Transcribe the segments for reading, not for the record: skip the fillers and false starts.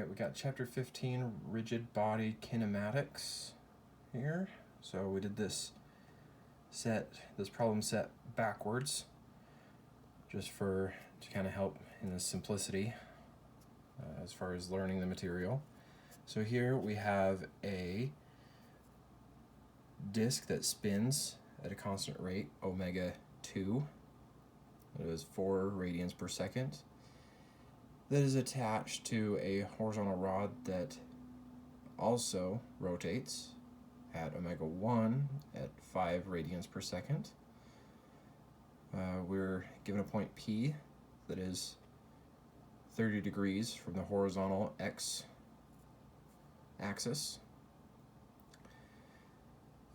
Alright, we got chapter 15, rigid body kinematics here. So we did this problem set backwards, just to kind of help in the simplicity as far as learning the material. So here we have a disk that spins at a constant rate, omega 2. It is 4 radians per second. That is attached to a horizontal rod that also rotates at omega 1 at 5 radians per second. We're given a point P that is 30 degrees from the horizontal x axis.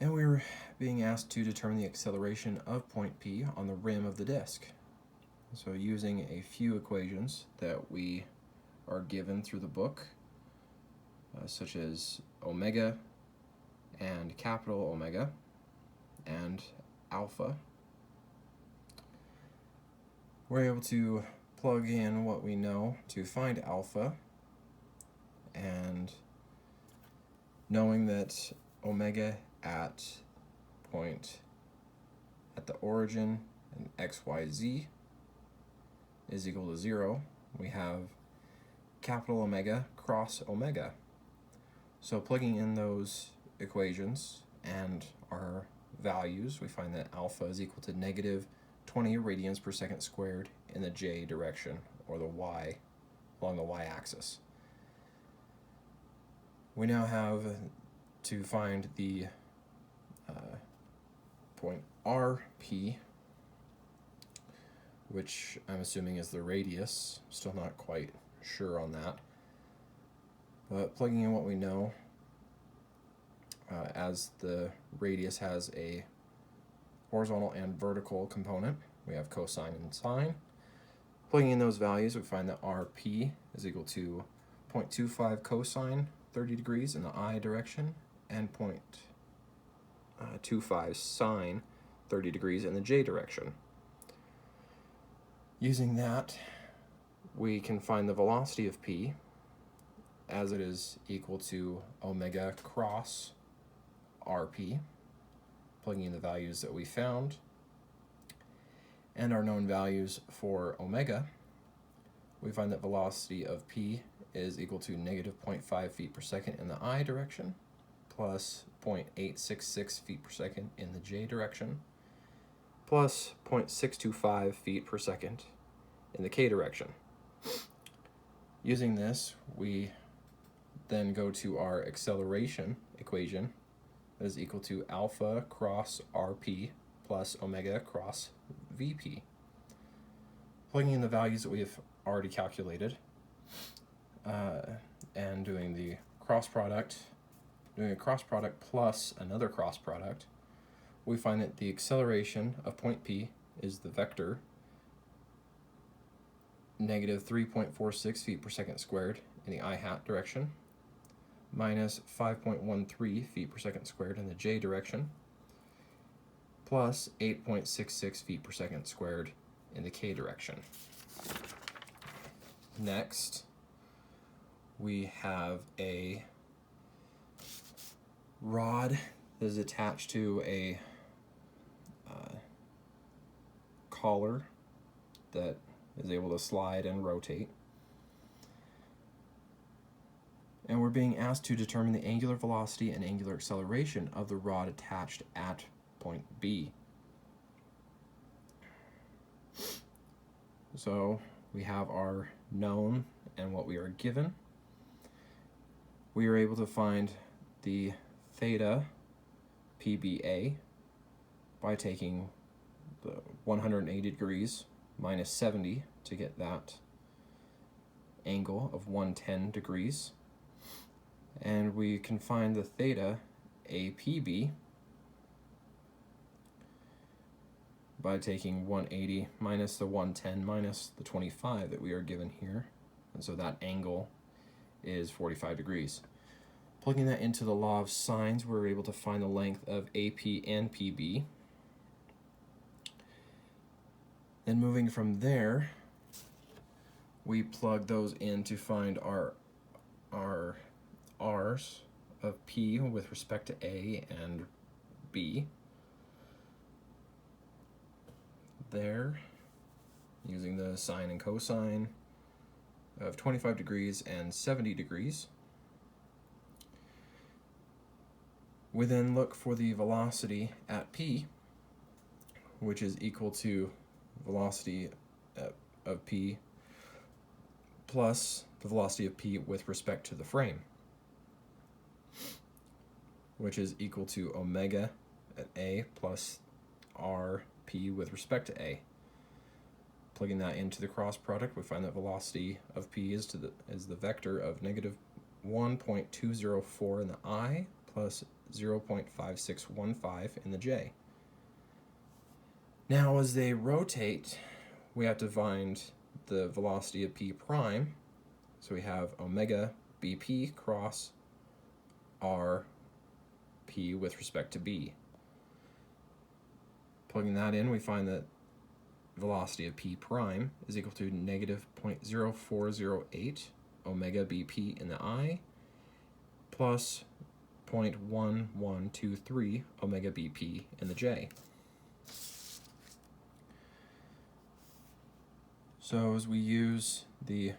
And we're being asked to determine the acceleration of point P on the rim of the disk. So using a few equations that we are given through the book, such as omega and capital omega and alpha, we're able to plug in what we know to find alpha, and knowing that omega at the origin and xyz is equal to 0, we have capital omega cross omega. So plugging in those equations and our values, we find that alpha is equal to negative 20 radians per second squared in the j direction, or the y, along the y-axis. We now have to find the point RP, which I'm assuming is the radius. Still not quite sure on that. But plugging in what we know, as the radius has a horizontal and vertical component, we have cosine and sine. Plugging in those values, we find that RP is equal to 0.25 cosine 30 degrees in the I direction and 0.25 sine 30 degrees in the j direction. Using that, we can find the velocity of P, as it is equal to omega cross RP, plugging in the values that we found and our known values for omega. We find that velocity of P is equal to negative 0.5 feet per second in the I direction, plus 0.866 feet per second in the j direction, plus 0.625 feet per second in the k direction. Using this, we then go to our acceleration equation that is equal to alpha cross rp plus omega cross vp. Plugging in the values that we have already calculated and doing a cross product plus another cross product, we find that the acceleration of point P is the vector negative 3.46 feet per second squared in the I hat direction, minus 5.13 feet per second squared in the j direction, plus 8.66 feet per second squared in the k direction. Next, we have a rod that is attached to a collar that is able to slide and rotate. And we're being asked to determine the angular velocity and angular acceleration of the rod attached at point B. So we have our known and what we are given. We are able to find the theta PBA by taking the 180 degrees minus 70 to get that angle of 110 degrees. And we can find the theta APB by taking 180 minus the 110 minus the 25 that we are given here. And so that angle is 45 degrees. Plugging that into the law of sines, we're able to find the length of AP and PB. Then moving from there, we plug those in to find our our r's of p with respect to a and b there, using the sine and cosine of 25 degrees and 70 degrees. We then look for the velocity at p, which is equal to velocity of p plus the velocity of p with respect to the frame, which is equal to omega at a plus rp with respect to a. Plugging that into the cross product, we find that velocity of p is the vector of negative 1.204 in the I plus 0.5615 in the j. Now, as they rotate, we have to find the velocity of p prime. So we have omega bp cross r p with respect to b. Plugging that in, we find that velocity of p prime is equal to negative 0.0408 omega bp in the I plus 0.1123 omega bp in the j. So as we use the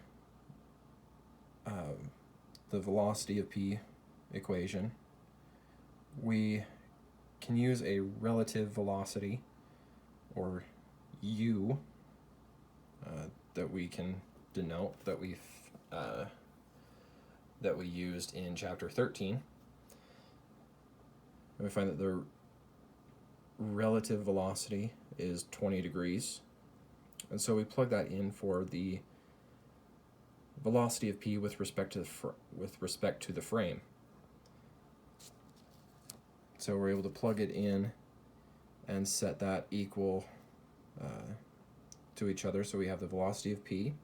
velocity of p equation, we can use a relative velocity, or u, that we can denote, that we used in chapter 13. And we find that the relative velocity is 20 degrees. And so we plug that in for the velocity of p with respect to the frame. So we're able to plug it in and set that equal to each other. So we have the velocity of p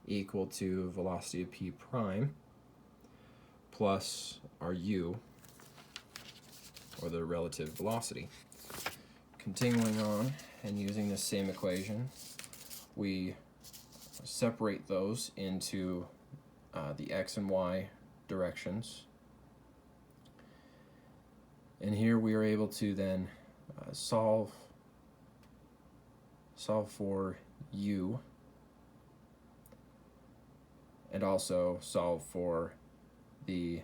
equal to velocity of p prime plus our u, or the relative velocity. Continuing on and using this same equation, we separate those into the x and y directions. And here we are able to then solve for u, and also solve for the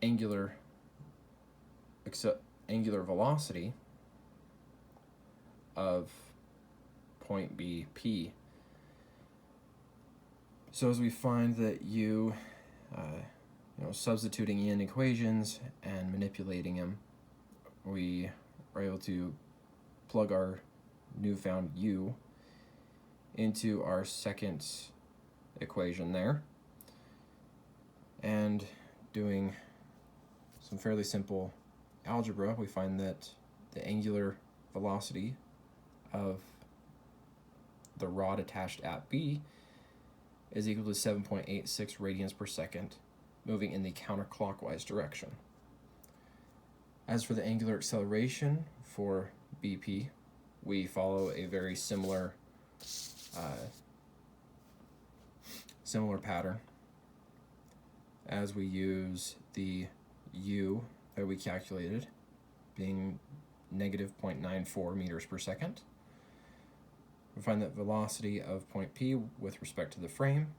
angular velocity of point B, P. So as we find that u, substituting in equations and manipulating them, we are able to plug our newfound u into our second equation there, and doing some fairly simple algebra, we find that the angular velocity of the rod attached at B is equal to 7.86 radians per second, moving in the counterclockwise direction. As for the angular acceleration for BP, we follow a very similar pattern, as we use the u that we calculated being negative 0.94 meters per second. We find that velocity of point P with respect to the frame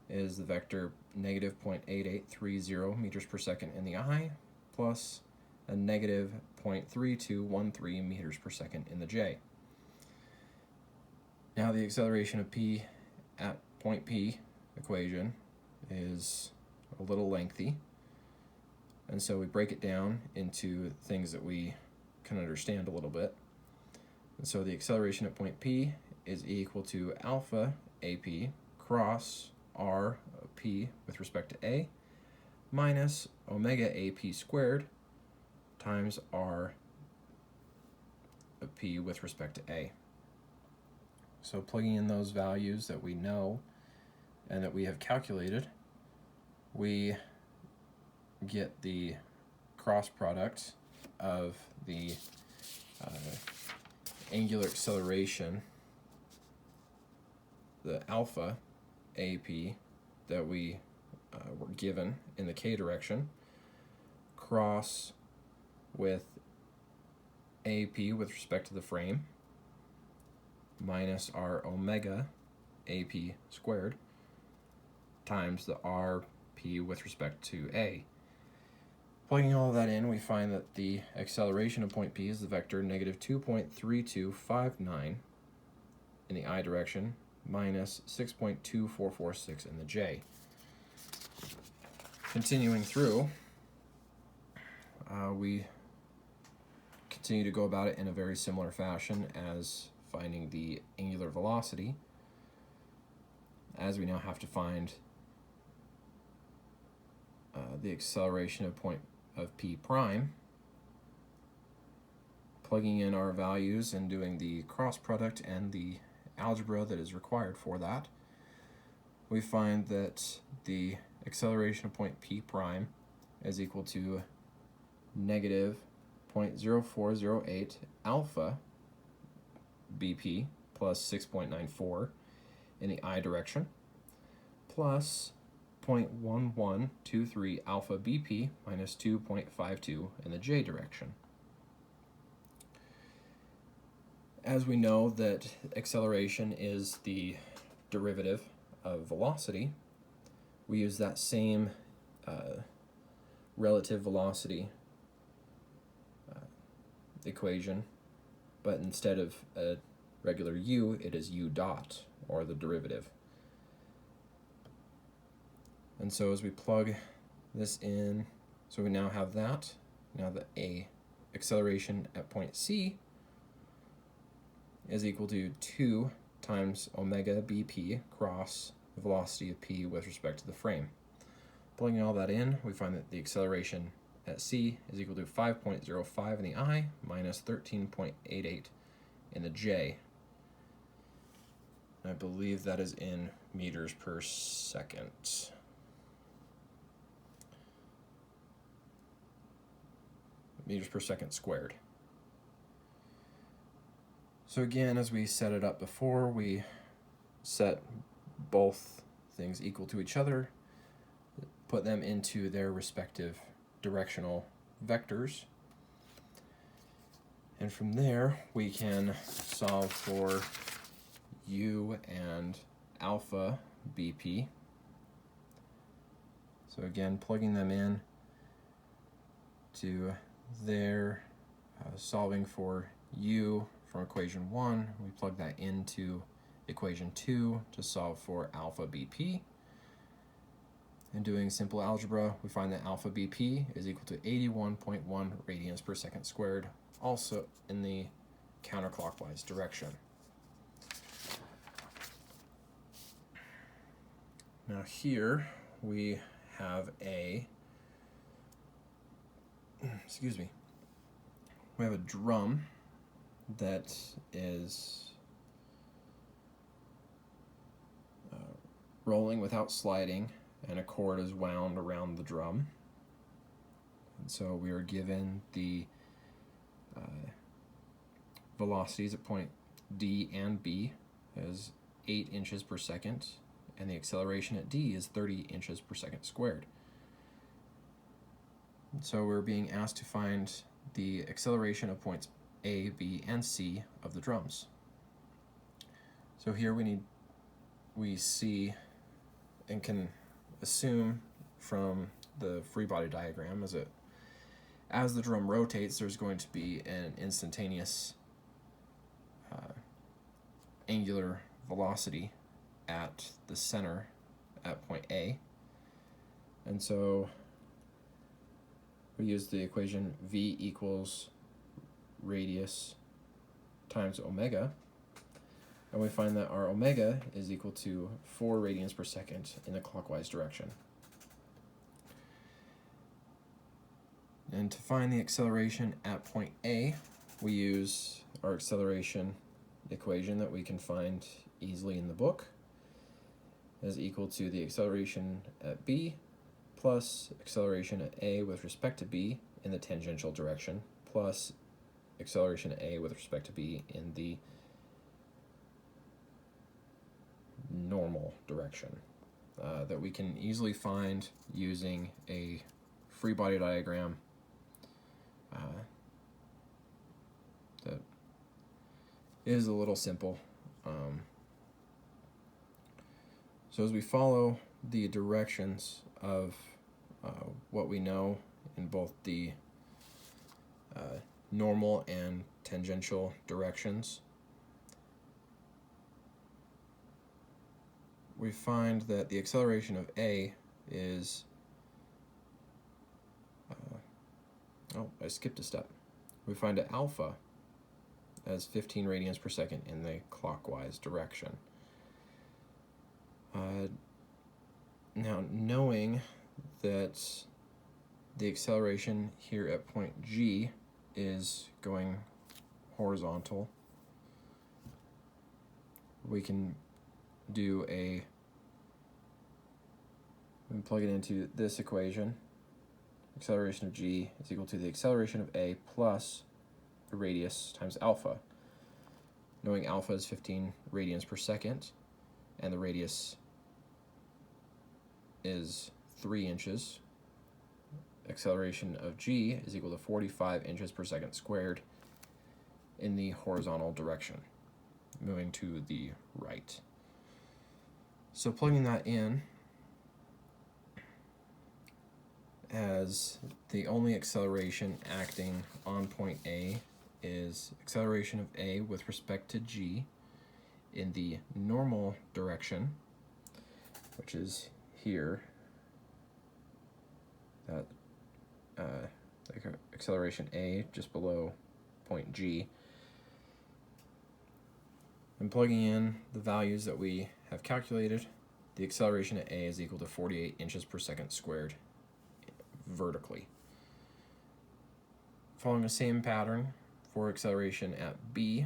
is the vector negative 0.8830 meters per second in the I plus a negative 0.3213 meters per second in the J. Now the acceleration of P at point P equation is a little lengthy, and so we break it down into things that we can understand a little bit. And so the acceleration at point P is equal to alpha AP cross R P with respect to A minus omega AP squared times R P with respect to A. So plugging in those values that we know and that we have calculated, we get the cross product of the angular acceleration, the alpha AP that we were given in the k direction, cross with AP with respect to the frame, minus our omega AP squared, times the RP with respect to A. Plugging all of that in, we find that the acceleration of point P is the vector negative 2.3259 in the I direction, minus 6.2446 in the J. Continuing through, we continue to go about it in a very similar fashion as finding the angular velocity, as we now have to find the acceleration of point of P prime. Plugging in our values and doing the cross product and the algebra that is required for that, we find that the acceleration of point P prime is equal to negative 0.0408 alpha BP plus 6.94 in the I direction, plus 0.1123 alpha BP minus 2.52 in the J direction. As we know that acceleration is the derivative of velocity, we use that same relative velocity equation, but instead of a regular u, it is u dot, or the derivative. And so as we plug this in, so we now have that. Now the acceleration at point C is equal to 2 times omega bp cross the velocity of p with respect to the frame. Plugging all that in, we find that the acceleration at C is equal to 5.05 in the I minus 13.88 in the J. I believe that is in meters per second. Meters per second squared. So again, as we set it up before, we set both things equal to each other, put them into their respective directional vectors, and from there we can solve for u and alpha BP. So again, plugging them in to there, solving for u from equation 1, we plug that into equation 2 to solve for alpha BP. And doing simple algebra, we find that alpha BP is equal to 81.1 radians per second squared, also in the counterclockwise direction. Now here we have we have a drum that is rolling without sliding, and a cord is wound around the drum. And so we are given the velocities at point D and B as 8 inches per second, and the acceleration at D is 30 inches per second squared. So we're being asked to find the acceleration of points A, B, and C of the drums. So here we see and can assume from the free body diagram as the drum rotates, there's going to be an instantaneous angular velocity at the center at point A. And so we use the equation V equals radius times omega, and we find that our omega is equal to 4 radians per second in the clockwise direction. And to find the acceleration at point A, we use our acceleration equation that we can find easily in the book, as equal to the acceleration at B plus acceleration at A with respect to B in the tangential direction, plus acceleration at A with respect to B in the normal direction. that we can easily find using a free body diagram that is a little simple. So as we follow the directions of what we know in both the normal and tangential directions, we find that the acceleration of A is, I skipped a step. We find that alpha as 15 radians per second in the clockwise direction. Now, knowing that the acceleration here at point G is going horizontal, we can do we plug it into this equation. Acceleration of G is equal to the acceleration of A plus the radius times alpha. Knowing alpha is 15 radians per second, and the radius is 3 inches. Acceleration of G is equal to 45 inches per second squared in the horizontal direction, moving to the right. So plugging that in as the only acceleration acting on point A is acceleration of A with respect to G in the normal direction, which is here, that acceleration A just below point G, and plugging in the values that we have calculated, the acceleration at A is equal to 48 inches per second squared vertically. Following the same pattern for acceleration at B,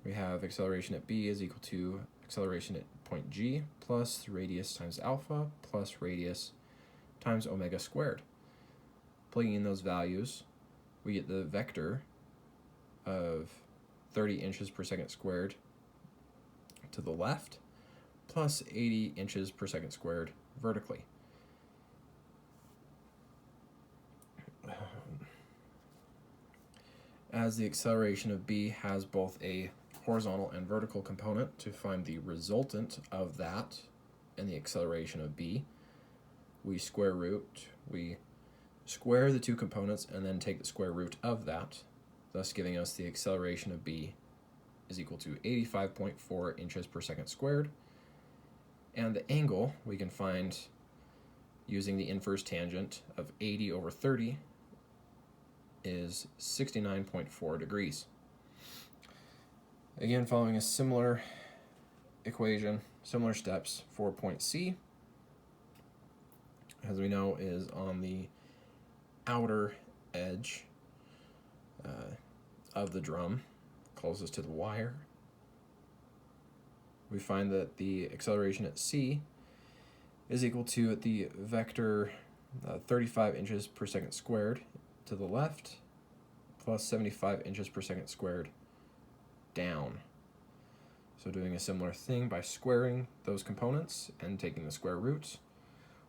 we have acceleration at B is equal to acceleration at point G plus radius times alpha plus radius times omega squared. Plugging in those values, we get the vector of 30 inches per second squared to the left plus 80 inches per second squared vertically. As the acceleration of B has both a horizontal and vertical component, to find the resultant of that and the acceleration of B, we square the two components and then take the square root of that, thus giving us the acceleration of B is equal to 85.4 inches per second squared. And the angle we can find using the inverse tangent of 80 over 30 is 69.4 degrees. Again, following a similar equation, similar steps for point C, as we know is on the outer edge of the drum, closest to the wire. We find that the acceleration at C is equal to the vector 35 inches per second squared to the left plus 75 inches per second squared down. So doing a similar thing by squaring those components and taking the square roots,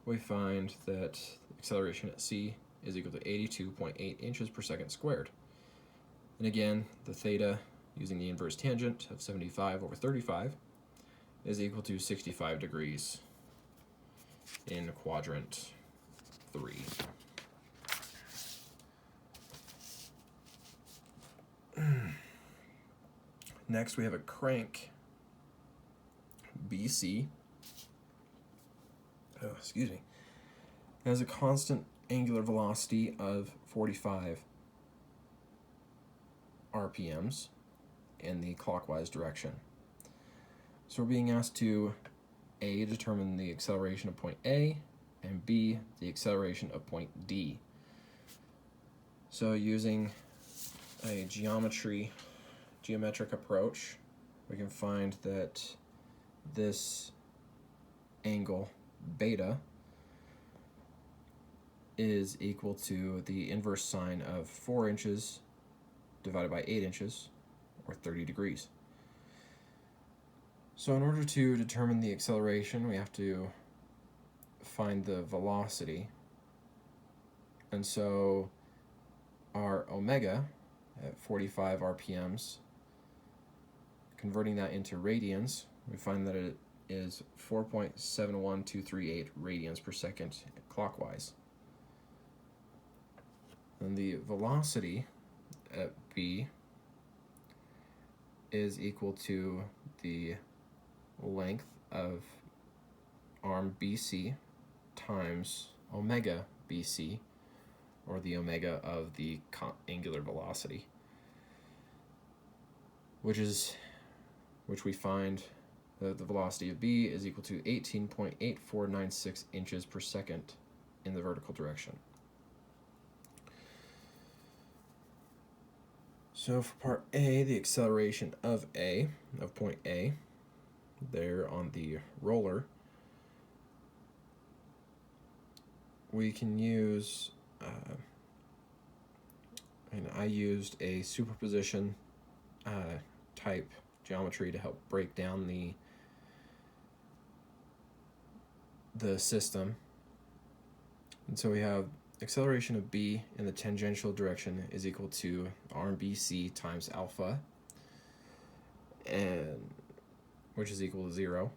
we find that acceleration at C is equal to 82.8 inches per second squared. And again, the theta using the inverse tangent of 75 over 35 is equal to 65 degrees in quadrant 3. Next, we have a crank BC. It has a constant angular velocity of 45 RPMs in the clockwise direction. So we're being asked to A, determine the acceleration of point A, and B, the acceleration of point D. So using a geometric approach, we can find that this angle beta is equal to the inverse sine of 4 inches divided by 8 inches, or 30 degrees. So in order to determine the acceleration, we have to find the velocity. And so our omega at 45 RPMs, converting that into radians, we find that it is 4.71238 radians per second clockwise. And the velocity at b is equal to the length of arm BC times omega BC, or the omega of the angular velocity, which we find that the velocity of b is equal to 18.8496 inches per second in the vertical direction. So for part A, the acceleration of point A, there on the roller, we can use, and I used a superposition type geometry to help break down the system. And so we have acceleration of b in the tangential direction is equal to arm BC times alpha, and which is equal to 0.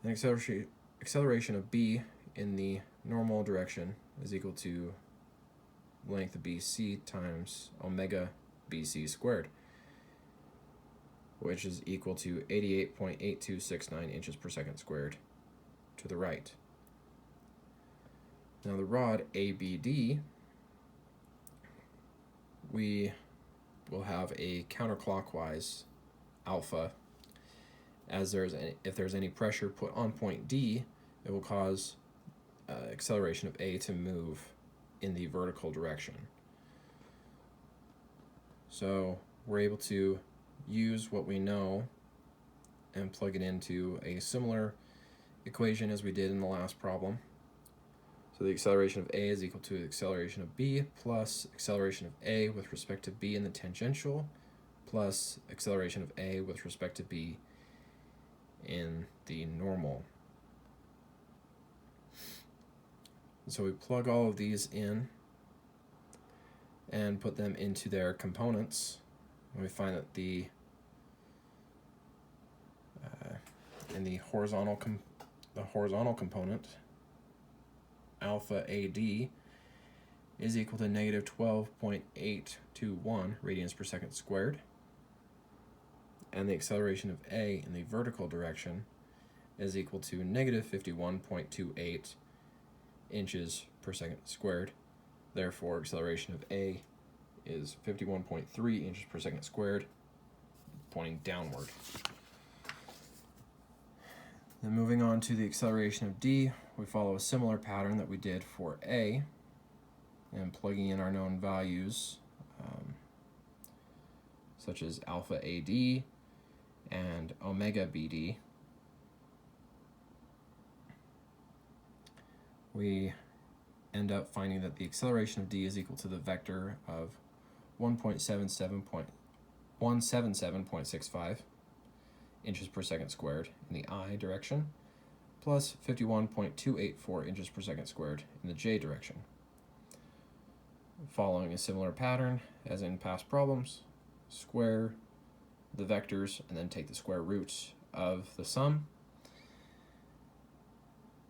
And acceleration of b in the normal direction is equal to length of BC times omega BC squared, which is equal to 88.8269 inches per second squared to the right. Now the rod ABD, we will have a counterclockwise alpha, as if there's any pressure put on point D, it will cause acceleration of A to move in the vertical direction. So we're able to use what we know and plug it into a similar equation as we did in the last problem. So the acceleration of A is equal to the acceleration of B plus acceleration of A with respect to B in the tangential plus acceleration of A with respect to B in the normal. So we plug all of these in and put them into their components, and we find that in the horizontal component, alpha AD is equal to negative 12.821 radians per second squared, and the acceleration of A in the vertical direction is equal to negative 51.28 inches per second squared. Therefore, acceleration of A is 51.3 inches per second squared, pointing downward. Then moving on to the acceleration of D, we follow a similar pattern that we did for A, and plugging in our known values, such as alpha AD and omega BD, we end up finding that the acceleration of D is equal to the vector of 177.65 inches per second squared in the I direction, plus 51.284 inches per second squared in the J direction. Following a similar pattern as in past problems, square the vectors and then take the square roots of the sum,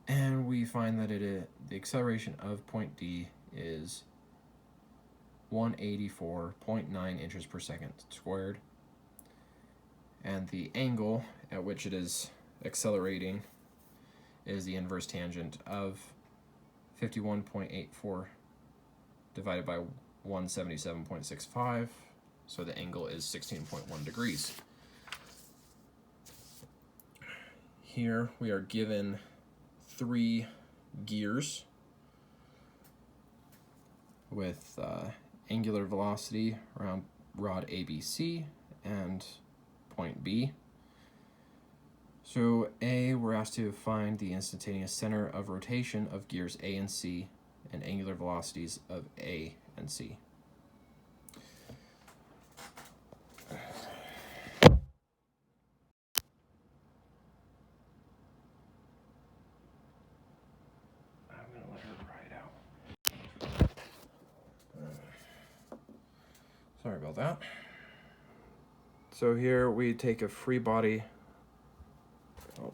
and we find that the acceleration of point D is 184.9 inches per second squared, and the angle at which it is accelerating is the inverse tangent of 51.84 divided by 177.65, so the angle is 16.1 degrees. Here we are given 3 gears with angular velocity around rod ABC and point B. So A, we're asked to find the instantaneous center of rotation of gears A and C and angular velocities of A and C. Sorry about that. So here we take a free body. Oh.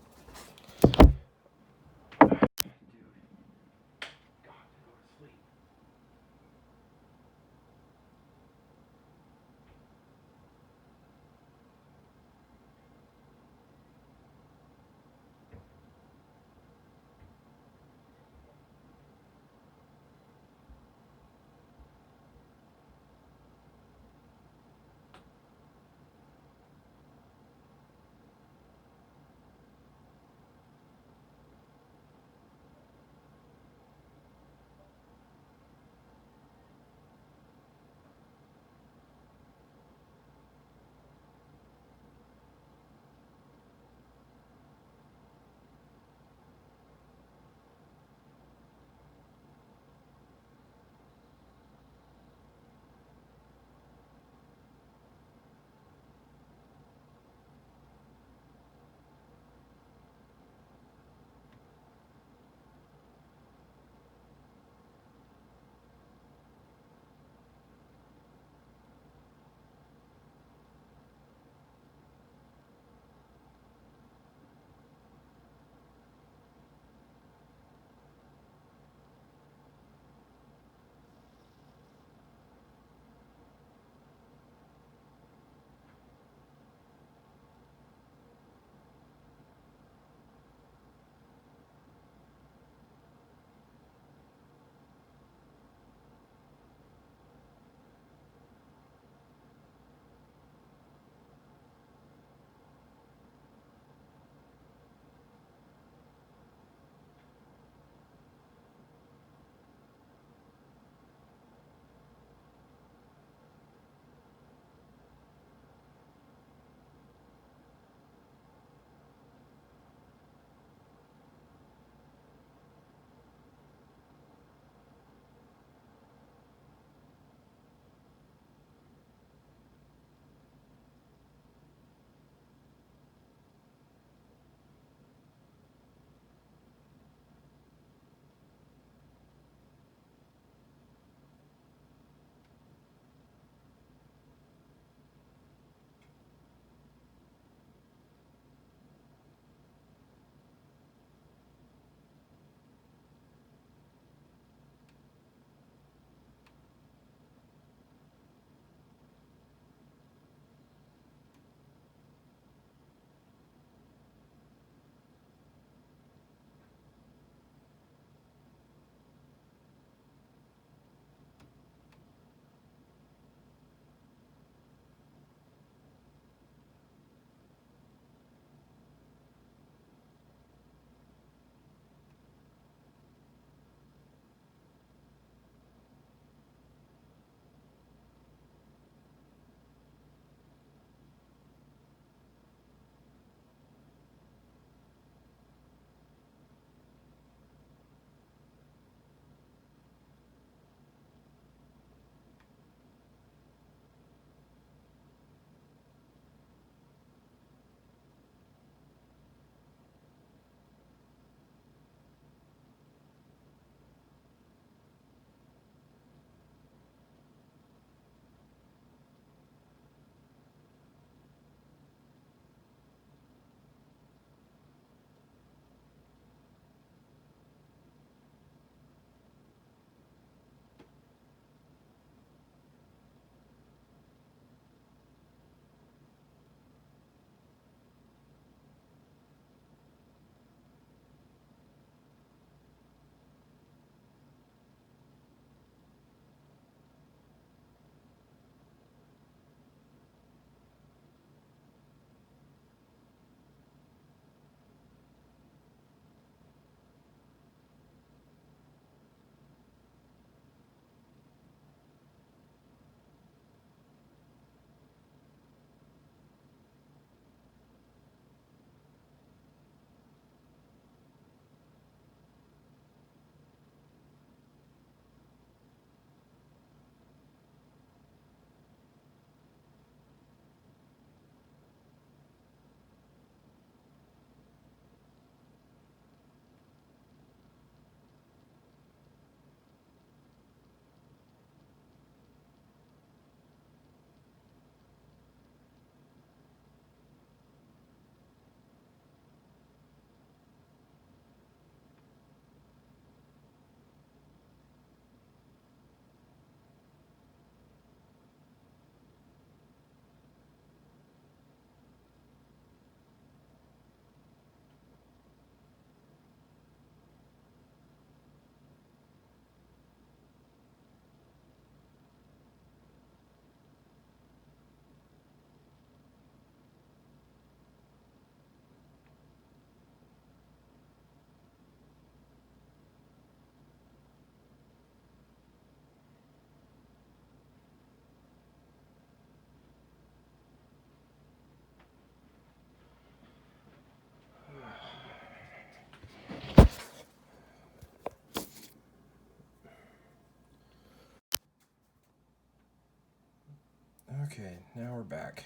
Okay, now we're back.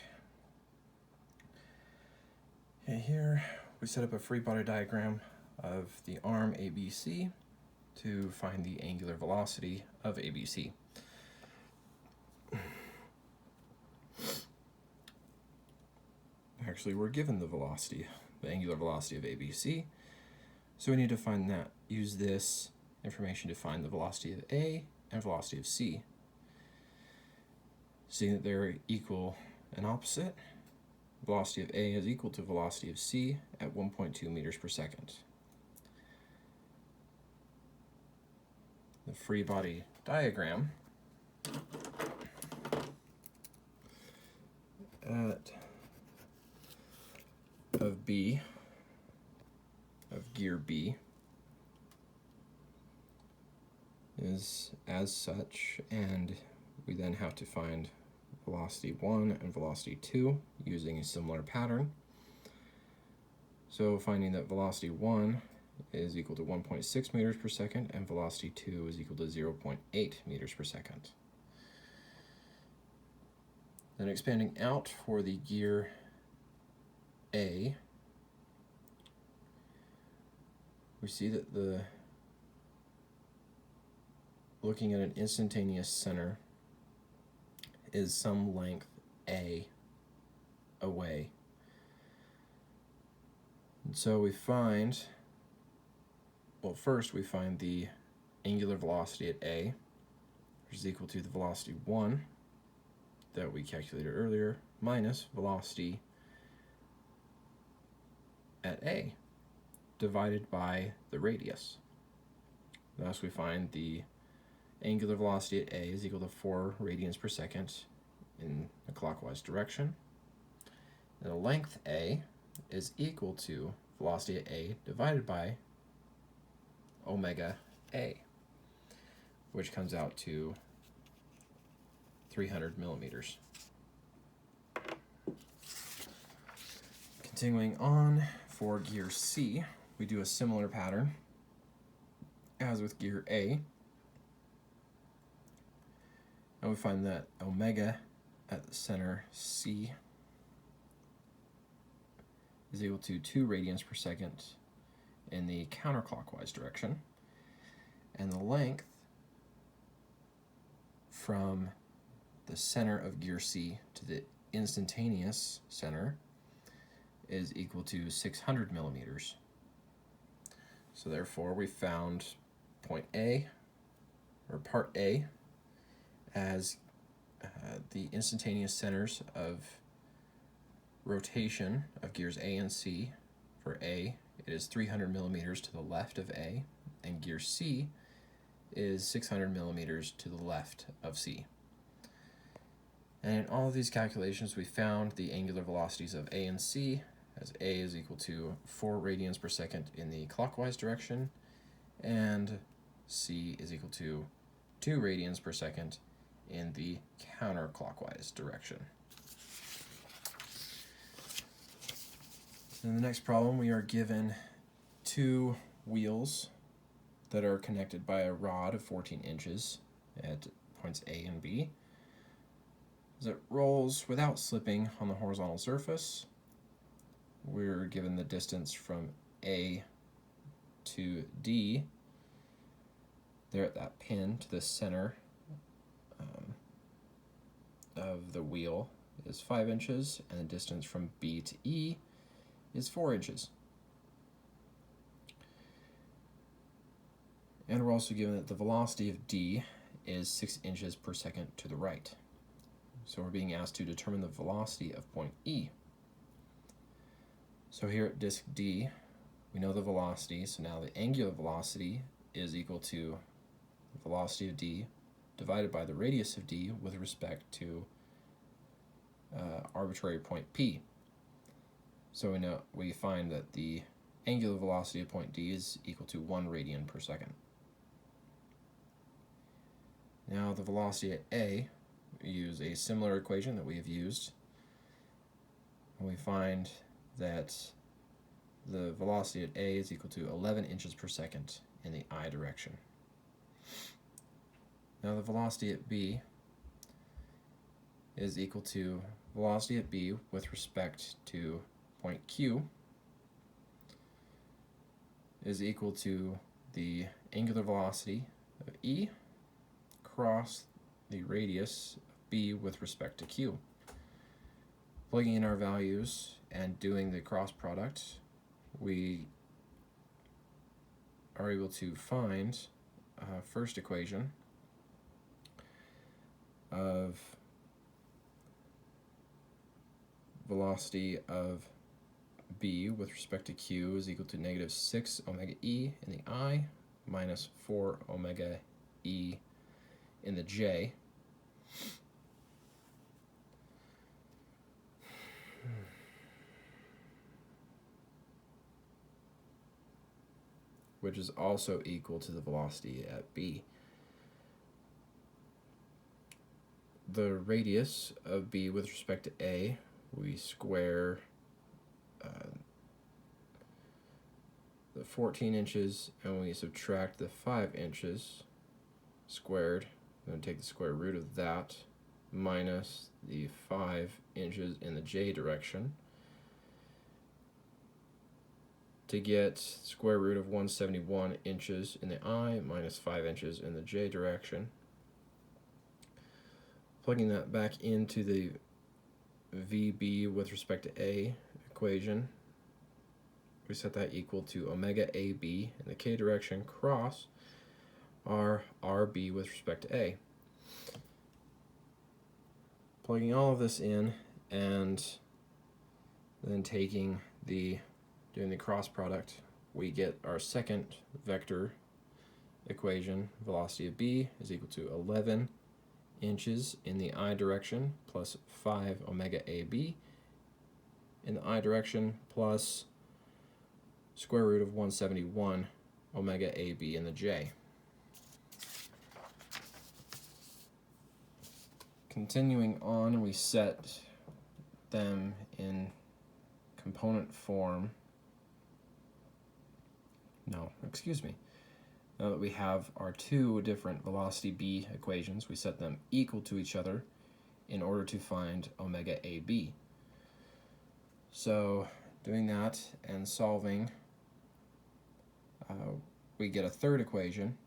Okay, here we set up a free body diagram of the arm ABC to find the angular velocity of ABC. Actually, we're given the velocity, the angular velocity of ABC, so we need to find that, use this information to find the velocity of A and velocity of C. Seeing that they're equal and opposite, velocity of A is equal to velocity of C at 1.2 meters per second. The free body diagram of gear B is as such, and we then have to find velocity 1 and velocity 2 using a similar pattern. So finding that velocity 1 is equal to 1.6 meters per second and velocity 2 is equal to 0.8 meters per second. Then expanding out for the gear A, we see that looking at an instantaneous center is some length A away. And so we find, well, first we find the angular velocity at A, which is equal to the velocity 1 that we calculated earlier, minus velocity at A, divided by the radius. Thus we find the angular velocity at A is equal to 4 radians per second in the clockwise direction. And the length A is equal to velocity at A divided by omega A, which comes out to 300 millimeters. Continuing on for gear C, we do a similar pattern as with gear A. And we find that omega at the center C is equal to 2 radians per second in the counterclockwise direction. And the length from the center of gear C to the instantaneous center is equal to 600 millimeters. So therefore we found point A, or part A, as the instantaneous centers of rotation of gears A and C. For A, it is 300 millimeters to the left of A, and gear C is 600 millimeters to the left of C. And in all of these calculations, we found the angular velocities of A and C, as A is equal to 4 radians per second in the clockwise direction, and C is equal to 2 radians per second in the counterclockwise direction. In the next problem, we are given 2 wheels that are connected by a rod of 14 inches at points A and B. As it rolls without slipping on the horizontal surface, we're given the distance from A to D, there at that pin to the center of the wheel is 5 inches, and the distance from B to E is 4 inches. And we're also given that the velocity of D is 6 inches per second to the right. So we're being asked to determine the velocity of point E. So here at disk D, we know the velocity, so now the angular velocity is equal to the velocity of D divided by the radius of D with respect to arbitrary point P. So we find that the angular velocity of point D is equal to 1 radian per second. Now the velocity at A, we use a similar equation that we have used, and we find that the velocity at A is equal to 11 inches per second in the I direction. Now the velocity at B is equal to velocity at B with respect to point Q is equal to the angular velocity of E cross the radius of B with respect to Q. Plugging in our values and doing the cross product, we are able to find first equation of velocity of B with respect to Q is equal to negative 6 omega E in the I minus 4 omega E in the J. Which is also equal to the velocity at B. The radius of B with respect to A, we square the 14 inches and we subtract the 5 inches squared, and take the square root of that minus the 5 inches in the J direction to get square root of 171 inches in the I minus 5 inches in the J direction. Plugging that back into the VB with respect to A equation, we set that equal to omega AB in the K direction cross our RB with respect to A. Plugging all of this in and then doing the cross product, we get our second vector equation. Velocity of B is equal to 11 inches in the I direction plus 5 omega AB in the I direction plus square root of 171 omega AB in the J. Continuing on, we set them in component form. Now that we have our two different velocity B equations, we set them equal to each other in order to find omega AB. So doing that and solving, we get a third equation,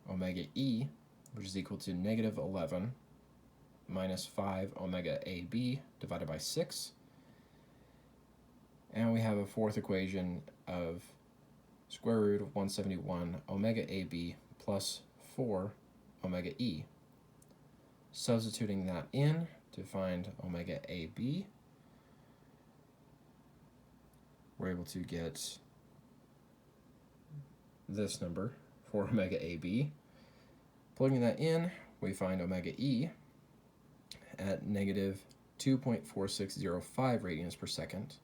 omega E, which is equal to negative 11 minus 5 omega AB divided by 6. And we have a fourth equation of square root of 171 omega AB plus 4 omega E. Substituting that in to find omega AB, we're able to get this number for omega AB. Plugging that in, we find omega E at negative 2.4605 radians per second.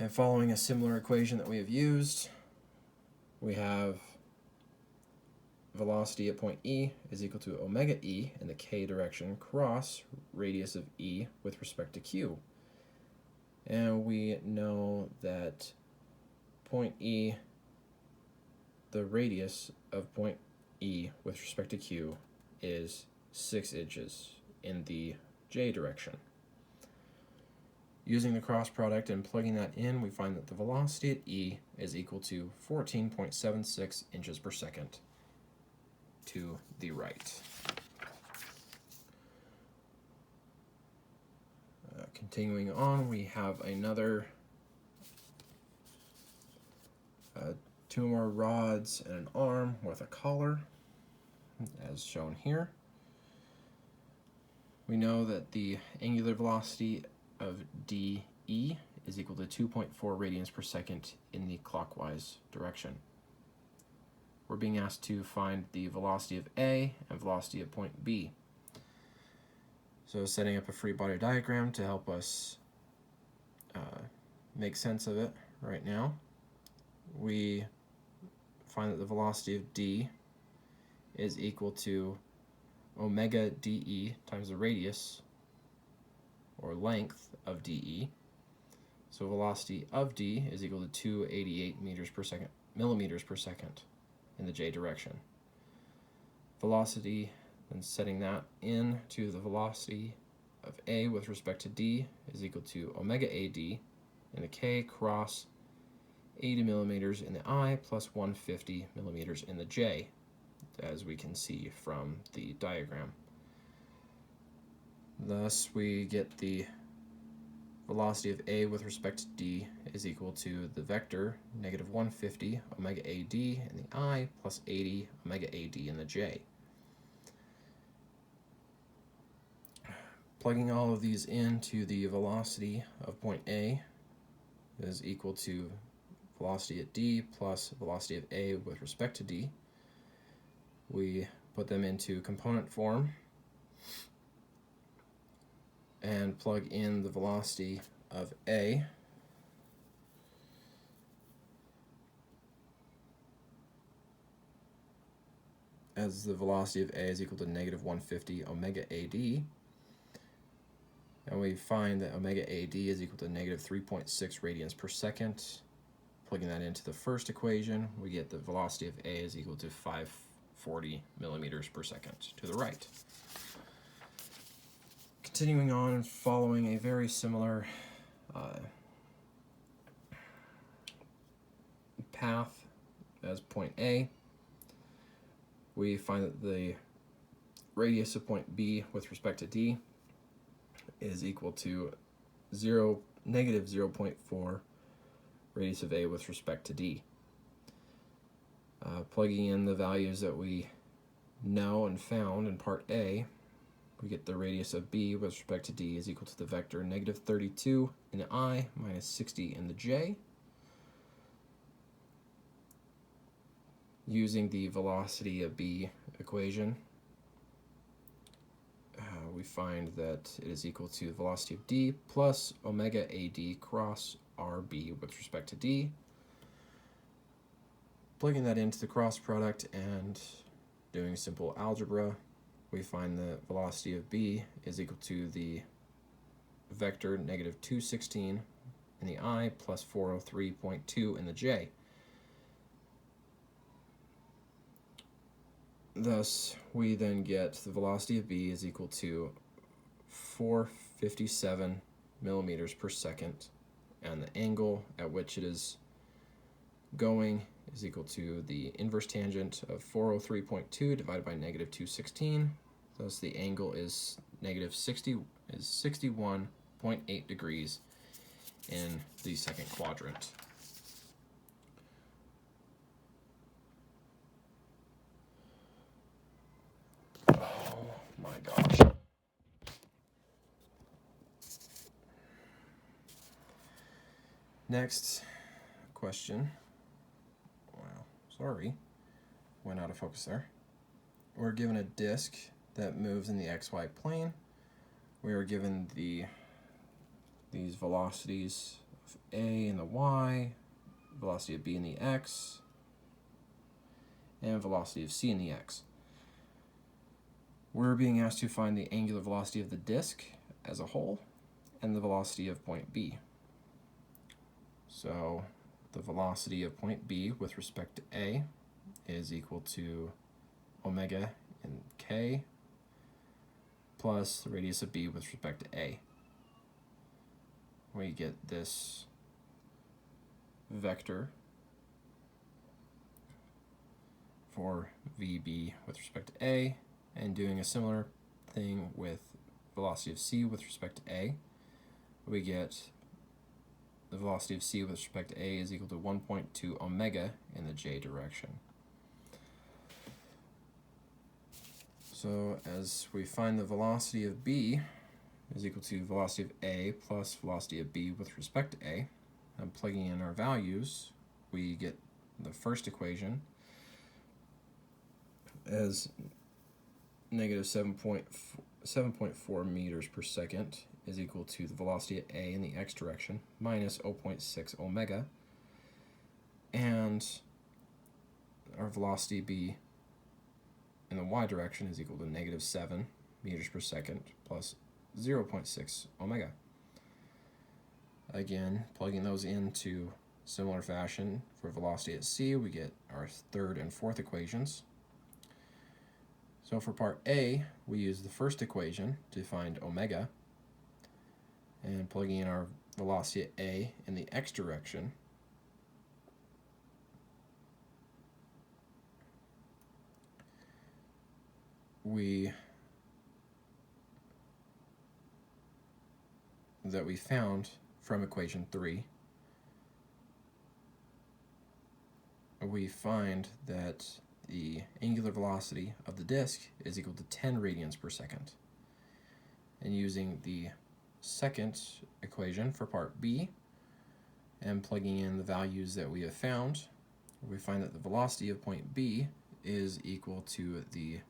And following a similar equation that we have used, we have velocity at point E is equal to omega E in the K direction cross radius of E with respect to Q. And we know that point E, the radius of point E with respect to Q is 6 inches in the J direction. Using the cross product and plugging that in, we find that the velocity at E is equal to 14.76 inches per second to the right. Continuing on, we have another two more rods and an arm with a collar, as shown here. We know that the angular velocity of DE is equal to 2.4 radians per second in the clockwise direction. We're being asked to find the velocity of A and velocity at point B. So setting up a free body diagram to help us make sense of it right now, we find that the velocity of D is equal to omega DE times the radius or length of DE. So velocity of D is equal to 288 millimeters per second in the J direction. Velocity and setting that in to the velocity of A with respect to D is equal to omega AD in the K cross 80 millimeters in the I plus 150 millimeters in the J, as we can see from the diagram. Thus, we get the velocity of A with respect to D is equal to the vector negative 150 omega AD in the I plus 80 omega AD in the J. Plugging all of these into the velocity of point A is equal to velocity at D plus velocity of A with respect to D. We put them into component form and plug in the velocity of A as the velocity of A is equal to negative 150 omega AD. And we find that omega AD is equal to negative 3.6 radians per second. Plugging that into the first equation, we get the velocity of A is equal to 540 millimeters per second to the right. Continuing on and following a very similar path as point A, we find that the radius of point B with respect to D is equal to negative 0.4 radius of A with respect to D. Plugging in the values that we know and found in part A, we get the radius of B with respect to D is equal to the vector negative 32 in the I minus 60 in the J. Using the velocity of B equation, we find that it is equal to the velocity of D plus omega AD cross RB with respect to D. Plugging that into the cross product and doing simple algebra, we find the velocity of B is equal to the vector negative 216 in the I plus 403.2 in the J. Thus, we then get the velocity of B is equal to 457 millimeters per second, and the angle at which it is going is equal to the inverse tangent of 403.2 divided by negative 216. Thus, the angle is negative 61.8 degrees in the second quadrant. My gosh. Next question. Wow, sorry. Went out of focus there. We're given a disk that moves in the XY plane. We are given these velocities of A in the Y, velocity of B in the X, and velocity of C in the X. We're being asked to find the angular velocity of the disk as a whole and the velocity of point B. So the velocity of point B with respect to A is equal to omega in K plus the radius of B with respect to A. We get this vector for VB with respect to A, and doing a similar thing with velocity of C with respect to A, we get the velocity of C with respect to A is equal to 1.2 omega in the J direction. So as we find the velocity of B is equal to velocity of A plus velocity of B with respect to A, and plugging in our values, we get the first equation as negative 7.4 meters per second is equal to the velocity at A in the x direction minus 0.6 omega, and our velocity B in the y direction is equal to negative 7 meters per second plus 0.6 omega. Again, plugging those into similar fashion for velocity at C, we get our third and fourth equations. So for part A, we use the first equation to find omega, and plugging in our velocity at A in the x direction, we found from equation 3, we find that the angular velocity of the disk is equal to 10 radians per second. And using the second equation for part B and plugging in the values that we have found, we find that the velocity of point B is equal to the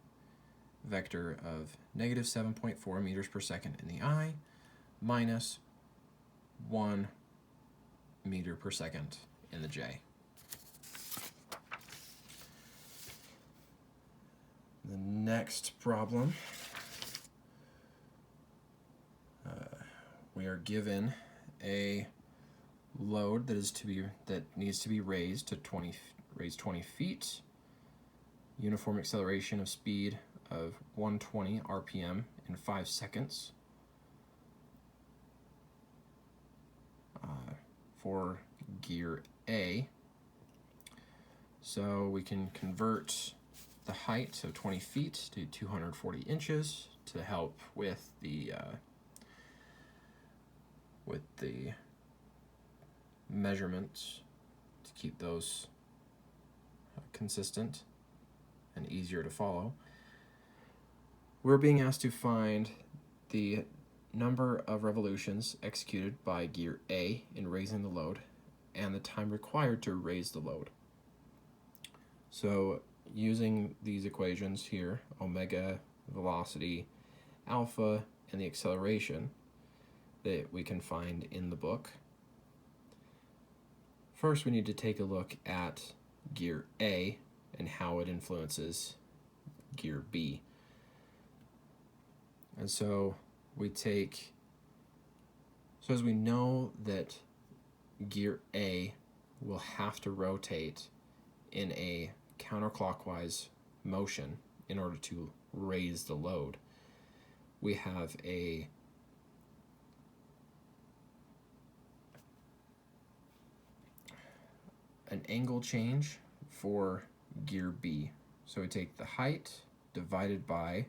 vector of negative 7.4 meters per second in the I minus 1 meter per second in the J. The next problem, we are given a load that needs to be raised 20 feet, uniform acceleration of speed of 120 RPM in 5 seconds for gear A. So we can convert the height of 20 feet to 240 inches to help with the measurements, to keep those consistent and easier to follow. We're being asked to find the number of revolutions executed by gear A in raising the load and the time required to raise the load. So using these equations here, omega, velocity, alpha, and the acceleration that we can find in the book, first we need to take a look at gear A and how it influences gear B. And so as we know that gear A will have to rotate in a counterclockwise motion in order to raise the load, we have an angle change for gear B. So we take the height divided by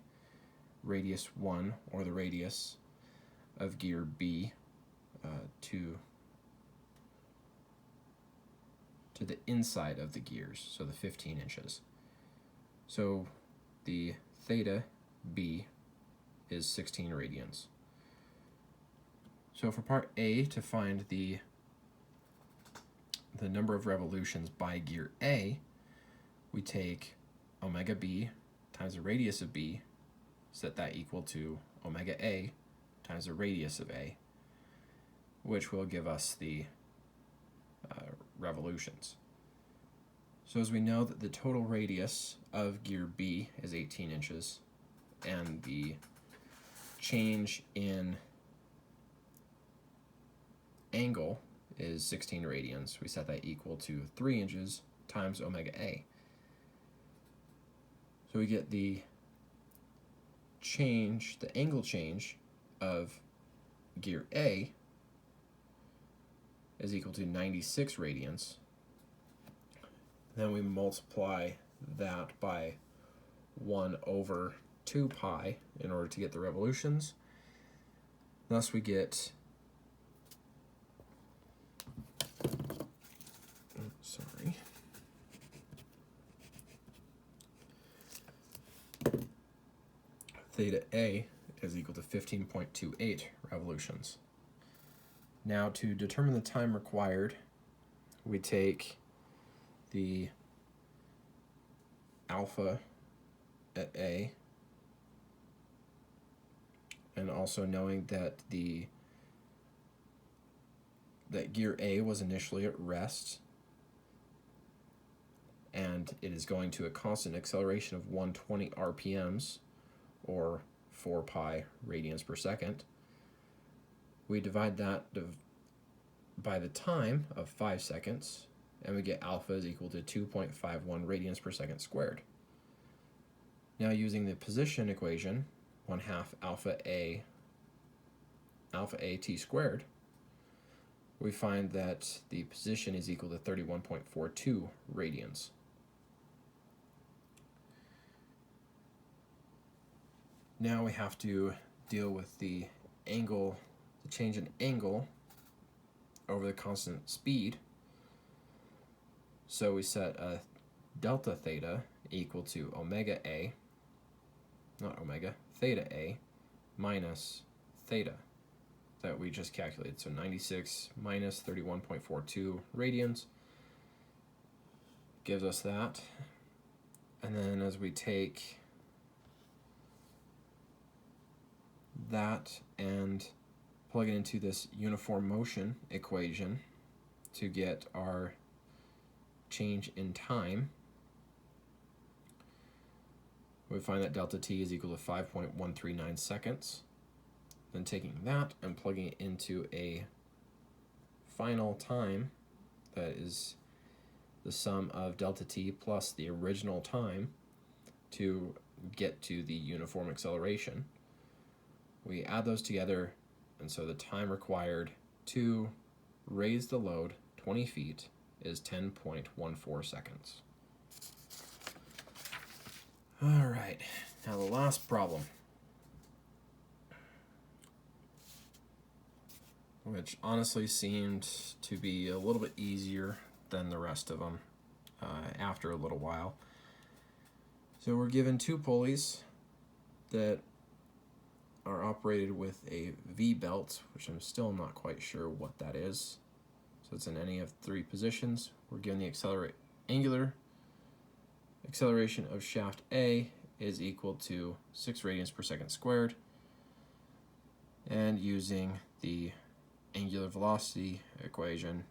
radius 1, or the radius of gear B, to the inside of the gears, so the 15 inches. So the theta B is 16 radians. So for part A, to find the number of revolutions by gear A, we take omega B times the radius of B, set that equal to omega A times the radius of A, which will give us the revolutions. So as we know that the total radius of gear B is 18 inches, and the change in angle is 16 radians, we set that equal to 3 inches times omega A. So we get the angle change of gear A is equal to 96 radians. Then we multiply that by 1 over 2 pi in order to get the revolutions. Thus we get theta A is equal to 15.28 revolutions. Now, to determine the time required, we take the alpha at A, and also knowing that that gear A was initially at rest, and it is going to a constant acceleration of 120 RPMs, or 4 pi radians per second. We divide that by the time of 5 seconds, and we get alpha is equal to 2.51 radians per second squared. Now using the position equation, 1/2 alpha a t squared, we find that the position is equal to 31.42 radians. Now we have to deal with the angle, the change in angle over the constant speed. So we set a delta theta equal to omega a, not omega, theta a minus theta that we just calculated. So 96 minus 31.42 radians gives us that. And then as we take that and plug it into this uniform motion equation to get our change in time, we find that delta t is equal to 5.139 seconds. Then taking that and plugging it into a final time that is the sum of delta t plus the original time to get to the uniform acceleration. We add those together, and so the time required to raise the load 20 feet is 10.14 seconds. All right, now the last problem, which honestly seemed to be a little bit easier than the rest of them after a little while. So we're given two pulleys that are operated with a V-belt, which I'm still not quite sure what that is. So it's in any of three positions. We're given the angular acceleration of shaft A is equal to 6 radians per second squared, and using the angular velocity equation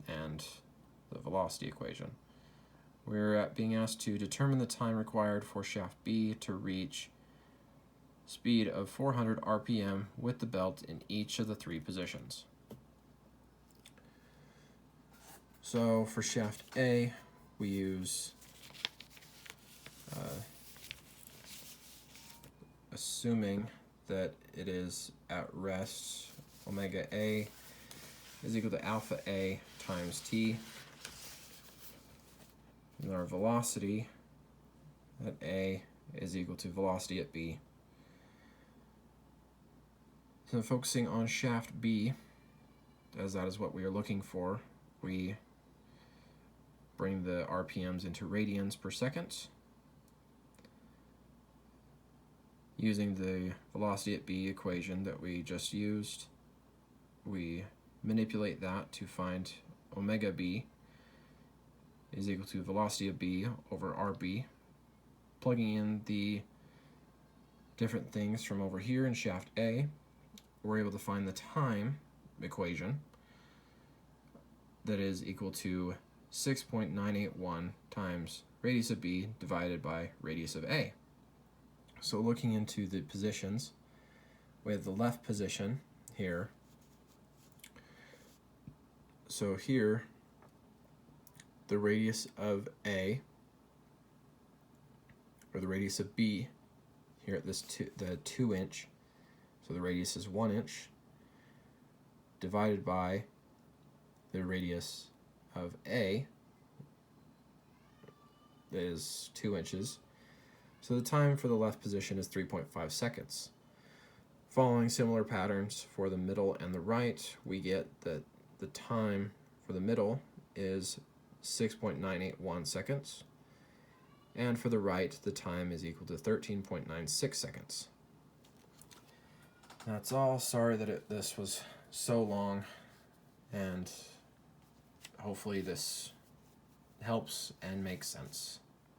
and the velocity equation, we're being asked to determine the time required for shaft B to reach speed of 400 RPM with the belt in each of the three positions. So for shaft A, we use assuming that it is at rest, omega A is equal to alpha A times t, and our velocity at A is equal to velocity at B. So focusing on shaft B, as that is what we are looking for, we bring the RPMs into radians per second. Using the velocity at B equation that we just used, we manipulate that to find omega B is equal to velocity of B over RB, plugging in the different things from over here in shaft A. We're able to find the time equation that is equal to 6.981 times radius of B divided by radius of A. So looking into the positions, we have the left position here. So here, the radius of A, or the radius of B, here at this the 2 inch, so the radius is 1 inch, divided by the radius of A, that is 2 inches. So the time for the left position is 3.5 seconds. Following similar patterns for the middle and the right, we get that the time for the middle is 6.981 seconds, and for the right, the time is equal to 13.96 seconds. That's all. Sorry that this was so long, and hopefully this helps and makes sense.